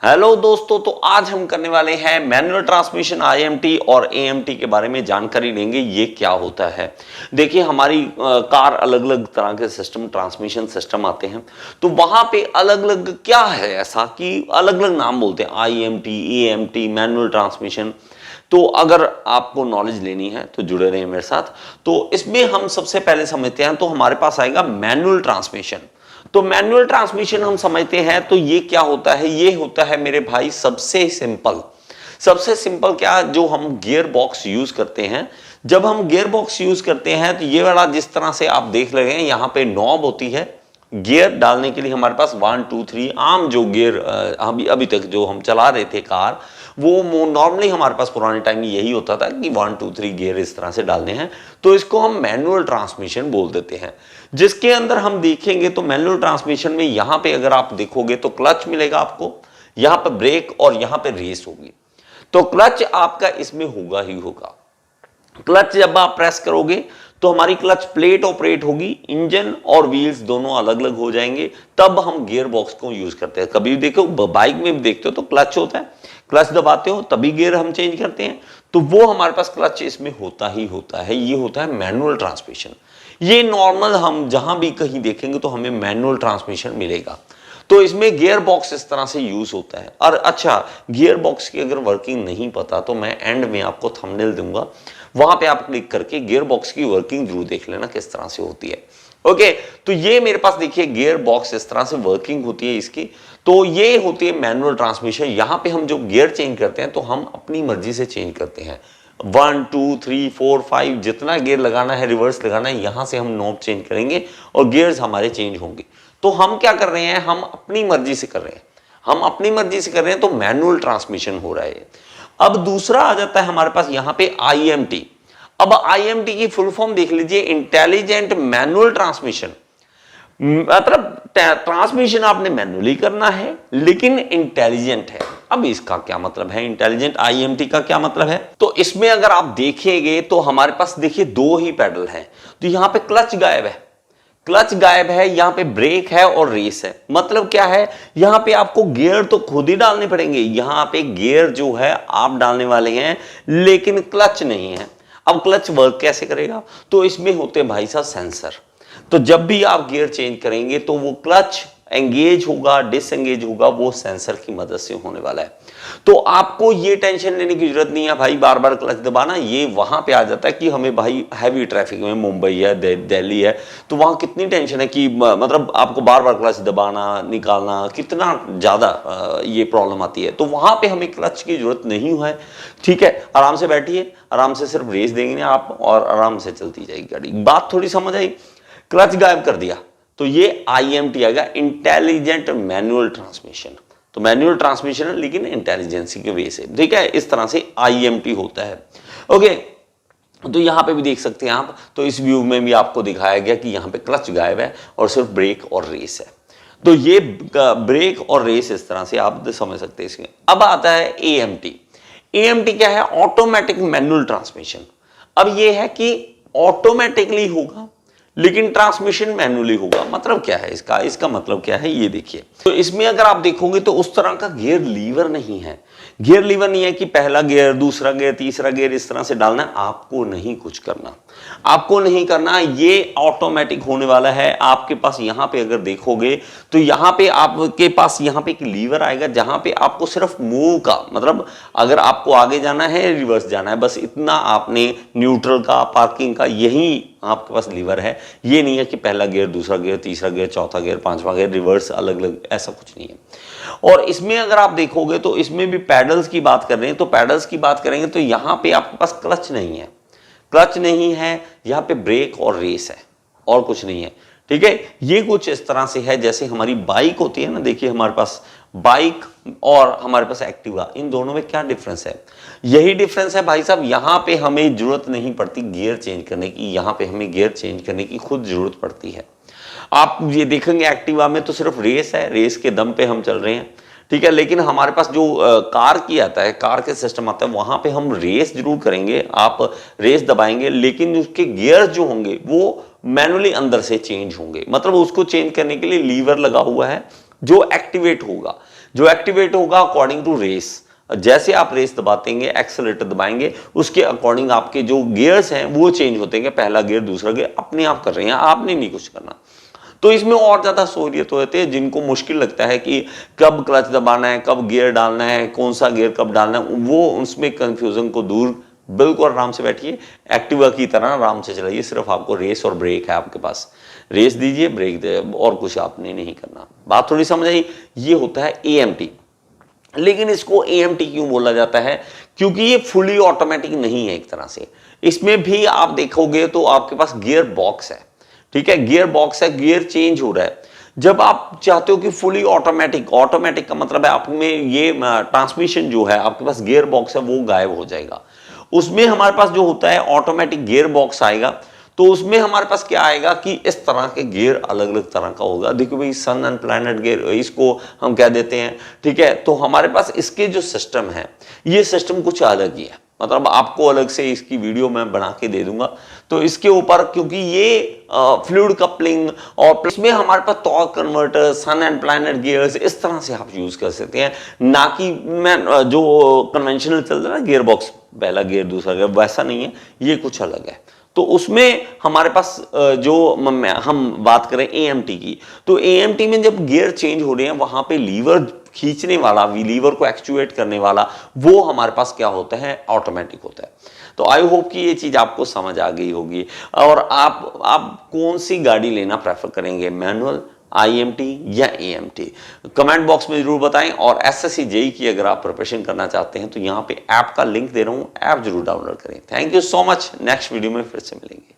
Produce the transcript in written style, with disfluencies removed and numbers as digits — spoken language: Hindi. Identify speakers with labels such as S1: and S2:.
S1: हेलो दोस्तों, तो आज हम करने वाले हैं मैनुअल ट्रांसमिशन आईएमटी और एएमटी के बारे में जानकारी लेंगे। ये क्या होता है। देखिए, हमारी कार अलग अलग तरह के सिस्टम, ट्रांसमिशन सिस्टम आते हैं, तो वहां पे अलग अलग क्या है ऐसा कि अलग अलग नाम बोलते हैं, आईएमटी, एएमटी, मैनुअल ट्रांसमिशन। तो अगर आपको नॉलेज लेनी है तो जुड़े रहिए मेरे साथ। तो इसमें हम सबसे पहले समझते हैं, तो हमारे पास आएगा मैनुअल ट्रांसमिशन। तो मैनुअल ट्रांसमिशन हम समझते हैं तो ये क्या होता है। ये होता है मेरे भाई सबसे सिंपल क्या, जो हम गियर बॉक्स यूज करते हैं। जब हम गियर बॉक्स यूज करते हैं तो ये वाला जिस तरह से आप देख रहे हैं, यहाँ पे नॉब होती है गियर डालने के लिए। हमारे पास 1 2 3 आम जो गियर अभी तक जो हम चला रहे थे कार, वो नॉर्मली हमारे पास पुराने टाइम में यही होता था कि 1 2 3 गियर इस तरह से डालने हैं। तो इसको हम मैनुअल ट्रांसमिशन बोल देते हैं। जिसके अंदर हम देखेंगे तो मैनुअल ट्रांसमिशन में यहां पे अगर आप देखोगे तो क्लच मिलेगा आपको, यहां पर ब्रेक और यहां पे रेस होगी। तो क्लच आपका इसमें होगा ही होगा। क्लच जब आप प्रेस करोगे तो हमारी क्लच प्लेट ऑपरेट होगी, इंजन और व्हील्स दोनों अलग अलग हो जाएंगे, तब हम गियर बॉक्स को यूज करते हैं। कभी देखो बाइक में भी देखते हो तो क्लच होता है, क्लच दबाते हो तभी गियर हम चेंज करते हैं। तो वो हमारे पास क्लच इसमें होता ही होता है। ये होता है मैनुअल ट्रांसमिशन। ये नॉर्मल हम जहां भी कहीं देखेंगे तो हमें मैनुअल ट्रांसमिशन मिलेगा। तो इसमें गियर बॉक्स इस तरह से यूज होता है। और अच्छा, गियर बॉक्स की अगर वर्किंग नहीं पता तो मैं एंड में आपको थंबनेल दूंगा, वहां पे आप क्लिक करके गियर बॉक्स की वर्किंग जरूर देख लेना किस तरह से होती है। ओके, तो ये मेरे पास देखिए गियर बॉक्स इस तरह से वर्किंग होती है इसकी। तो ये होती है मैनुअल ट्रांसमिशन। यहां पे हम जो गियर चेंज करते हैं तो हम अपनी मर्जी से चेंज करते हैं। 1 2 3 4 5 जितना गियर लगाना है, रिवर्स लगाना है, यहां से हम नॉब चेंज करेंगे और गियर्स हमारे चेंज होंगे। तो हम क्या कर रहे हैं, हम अपनी मर्जी से कर रहे हैं। हम अपनी मर्जी से कर रहे हैं तो मैनुअल ट्रांसमिशन हो रहा है। अब दूसरा आ जाता है हमारे पास यहां पे आईएमटी। अब आईएमटी की फुल फॉर्म देख लीजिए, इंटेलिजेंट मैनुअल ट्रांसमिशन। मतलब ट्रांसमिशन आपने मैनुअली करना है लेकिन इंटेलिजेंट है। अब इसका क्या मतलब है, इंटेलिजेंट आईएमटी का क्या मतलब है। तो इसमें अगर आप देखेंगे तो हमारे पास देखिए 2 ही पैडल हैं। तो यहां पे क्लच गायब है, क्लच गायब है, यहां पे ब्रेक है और रेस है। मतलब क्या है, यहां पे आपको गियर तो खुद ही डालने पड़ेंगे। यहां पे गियर जो है आप डालने वाले हैं लेकिन क्लच नहीं है। अब क्लच वर्क कैसे करेगा, तो इसमें होते हैं भाई साहब सेंसर। तो जब भी आप गियर चेंज करेंगे तो वो क्लच एंगेज होगा, डिसएंगेज होगा, वो सेंसर की मदद से होने वाला है। तो आपको ये टेंशन लेने की जरूरत नहीं है भाई बार बार क्लच दबाना। ये वहां पे आ जाता है कि हमें भाई हैवी ट्रैफिक में, मुंबई है, दिल्ली है, तो वहां कितनी टेंशन है कि मतलब आपको बार बार क्लच दबाना, निकालना, कितना ज्यादा ये प्रॉब्लम आती है। तो वहां पे हमें क्लच की जरूरत नहीं है। ठीक है, आराम से बैठिए, आराम से सिर्फ रेस देंगे आप और आराम से चलती जाएगी गाड़ी। बात थोड़ी समझ आई। क्लच गायब कर दिया तो ये आईएमटी आएगा, इंटेलिजेंट मैनुअल ट्रांसमिशन। तो मैनुअल ट्रांसमिशन है लेकिन इंटेलिजेंसी के वे से। ठीक है, इस तरह से आईएमटी होता है। ओके, तो यहां पे भी देख सकते हैं आप। तो इस व्यू में भी आपको दिखाया गया कि यहां पे क्लच गायब है और सिर्फ ब्रेक और रेस है। तो ये ब्रेक और रेस इस तरह से आप समझ सकते हैं इसमें। अब आता है एएमटी। एएमटी क्या है, ऑटोमेटिक मैनुअल ट्रांसमिशन। अब ये है कि ऑटोमेटिकली होगा लेकिन ट्रांसमिशन मैनुअली होगा। मतलब क्या है इसका मतलब क्या है, ये देखिए। तो इसमें अगर आप देखोगे तो उस तरह का गियर लीवर नहीं है। गियर लीवर नहीं है कि पहला गियर, दूसरा गियर, तीसरा गियर इस तरह से डालना। आपको नहीं कुछ करना, आपको नहीं करना। ये ऑटोमेटिक होने वाला है। आपके पास यहां पे अगर देखोगे तो यहां पे आपके पास यहां पे एक लीवर आएगा जहां पे आपको सिर्फ मूव का, मतलब अगर आपको आगे जाना है, रिवर्स जाना है, बस इतना आपने, न्यूट्रल का, पार्किंग का, यही आपके पास लीवर है। ये नहीं है कि पहला गियर, दूसरा गियर, तीसरा गियर, चौथा गियर, पांचवा गियर, रिवर्स अलग अलग, ऐसा कुछ नहीं है। और इसमें अगर आप देखोगे तो इसमें भी पैडल्स की बात कर रहे हैं। तो पैडल्स की बात करेंगे तो यहां पे आपके पास क्लच नहीं है, क्लच नहीं है, यहां पे ब्रेक और रेस है और कुछ नहीं है। ठीक है, ये कुछ इस तरह से है जैसे हमारी बाइक होती है ना। देखिए हमारे पास बाइक और हमारे पास एक्टिवा, इन दोनों में क्या डिफरेंस है, यही डिफरेंस है भाई साहब। यहां पे हमें जरूरत नहीं पड़ती गियर चेंज करने की, यहां पे हमें गियर चेंज करने की खुद जरूरत पड़ती है। आप ये देखेंगे एक्टिवा में तो सिर्फ रेस है, रेस के दम पे हम चल रहे हैं। ठीक है, लेकिन हमारे पास जो कार की आता है, कार के सिस्टम आता है, वहां पे हम रेस जरूर करेंगे, आप रेस दबाएंगे लेकिन उसके गियर जो होंगे वो मैनुअली अंदर से चेंज होंगे। मतलब उसको चेंज करने के लिए लीवर लगा हुआ है, जो एक्टिवेट होगा अकॉर्डिंग टू रेस। जैसे आप रेस दबातेंगे, एक्सेलेरेटर दबाएंगे, उसके अकॉर्डिंग आपके जो गियर्स हैं वो चेंज होते हैं, पहला गियर दूसरा गियर अपने आप कर रहे हैं, आपने नहीं कुछ करना। तो इसमें और ज्यादा सहूलियत होती है। जिनको मुश्किल लगता है कि कब क्लच दबाना है, कब गियर डालना है, कौन सा गियर कब डालना है, वो उसमें कंफ्यूजन को दूर, बिल्कुल आराम से बैठिए, एक्टिवा की तरह आराम से चलाइए। सिर्फ आपको रेस और ब्रेक है आपके पास, रेस दीजिए, ब्रेक दे, और कुछ आपने नहीं करना। बात थोड़ी समझ आई। ये होता है AMT। लेकिन इसको AMT क्यों बोला जाता है? क्योंकि ये फुली ऑटोमेटिक नहीं है एक तरह से। इसमें भी आप देखोगे तो आपके पास गियर बॉक्स है, ठीक है, गियर बॉक्स है, गियर चेंज हो रहा है। जब आप चाहते हो कि फुली ऑटोमेटिक, ऑटोमेटिक का मतलब है आप में ये ट्रांसमिशन जो है, आपके पास गियर बॉक्स है वो गायब हो जाएगा। उसमें हमारे पास जो होता है ऑटोमेटिक गियर बॉक्स आएगा, तो उसमें हमारे पास क्या आएगा कि इस तरह के गियर अलग अलग तरह का होगा। देखो भाई, सन एंड प्लैनेट गियर इसको हम कह देते हैं, ठीक है। तो हमारे पास इसके जो सिस्टम है, ये सिस्टम कुछ अलग ही है, मतलब आपको अलग से इसकी वीडियो मैं बना के दे दूंगा। तो इसके ऊपर, क्योंकि ये फ्लूइड कपलिंग और इसमें हमारे पास torque converter, sun and planet gears, इस तरह से आप यूज कर सकते हैं। ना कि मैं जो कन्वेंशनल चल रहा है गियर बॉक्स, पहला गियर दूसरा गियर, वैसा नहीं है, ये कुछ अलग है। तो उसमें हमारे पास जो हम बात करें AMT की, तो AMT में जब गियर चेंज हो रहे हैं, वहां पे लीवर खींचने वाला, लीवर को एक्चुएट करने वाला, वो हमारे पास क्या होता है, ऑटोमेटिक होता है। तो आई होप कि ये चीज आपको समझ आ गई होगी। और आप कौन सी गाड़ी लेना प्रेफर करेंगे, मैनुअल, IMT या AMT? कमेंट बॉक्स में जरूर बताएं। और SSC JEE की अगर आप प्रिपरेशन करना चाहते हैं तो यहाँ पे ऐप का लिंक दे रहा हूँ, ऐप जरूर डाउनलोड करें। Thank you so much. Next video में फिर से मिलेंगे।